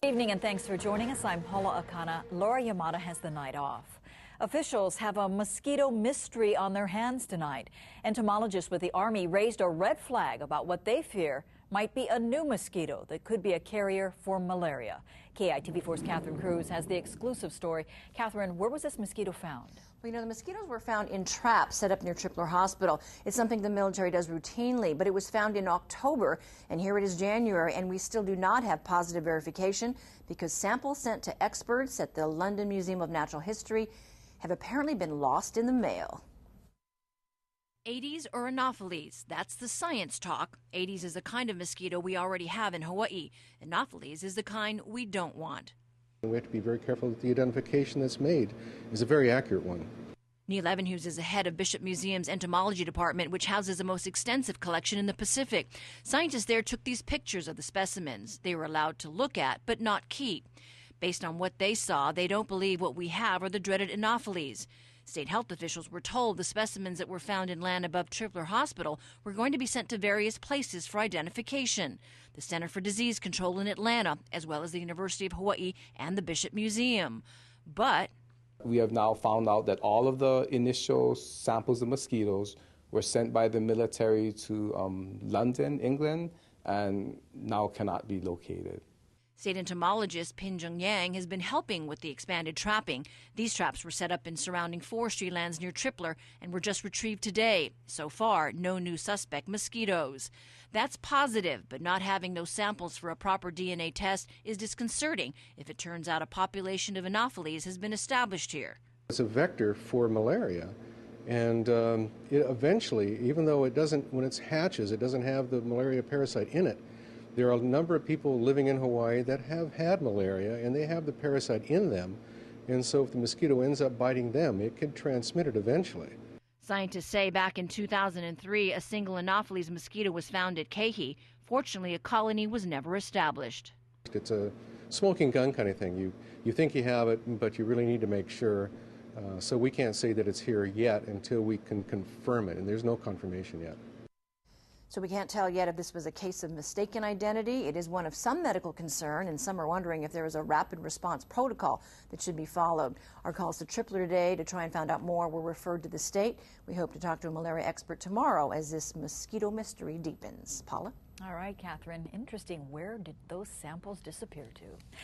Good evening and thanks for joining us. I'm Paula Akana. Laura Yamada has the night off. Officials have a mosquito mystery on their hands tonight. Entomologists with the Army raised a red flag about what they fear might be a new mosquito that could be a carrier for malaria. KITV4's Catherine Cruz has the exclusive story. Catherine, where was this mosquito found? Well, the mosquitoes were found in traps set up near Tripler Hospital. It's something the military does routinely, but it was found in October, and here it is January, and we still do not have positive verification because samples sent to experts at the London Museum of Natural History have apparently been lost in the mail. Aedes or Anopheles, that's the science talk. Aedes is the kind of mosquito we already have in Hawaii. Anopheles is the kind we don't want. We have to be very careful that the identification that's made is a very accurate one. Neil Evenhuse is the head of Bishop Museum's entomology department, which houses the most extensive collection in the Pacific. Scientists there took these pictures of the specimens they were allowed to look at but not keep. Based on what they saw, they don't believe what we have are the dreaded Anopheles. State health officials were told the specimens that were found in land above Tripler Hospital were going to be sent to various places for identification. The Center for Disease Control in Atlanta, as well as the University of Hawaii and the Bishop Museum. But we have now found out that all of the initial samples of mosquitoes were sent by the military to London, England, and now cannot be located. State entomologist Pin Jung Yang has been helping with the expanded trapping. These traps were set up in surrounding forestry lands near Tripler and were just retrieved today. So far, no new suspect mosquitoes. That's positive, but not having those samples for a proper DNA test is disconcerting if it turns out a population of Anopheles has been established here. It's a vector for malaria, and it eventually, even though it doesn't, when it hatches, it doesn't have the malaria parasite in it. There are a number of people living in Hawaii that have had malaria, and they have the parasite in them. And so if the mosquito ends up biting them, it could transmit it eventually. Scientists say back in 2003, a single Anopheles mosquito was found at Kehi. Fortunately, a colony was never established. It's a smoking gun kind of thing. You think you have it, but you really need to make sure. So we can't say that it's here yet until we can confirm it, and there's no confirmation yet. So we can't tell yet if this was a case of mistaken identity. It is one of some medical concern, and some are wondering if there is a rapid response protocol that should be followed. Our calls to Tripler today to try and find out more were referred to the state. We hope to talk to a malaria expert tomorrow as this mosquito mystery deepens. Paula? All right, Catherine. Interesting. Where did those samples disappear to?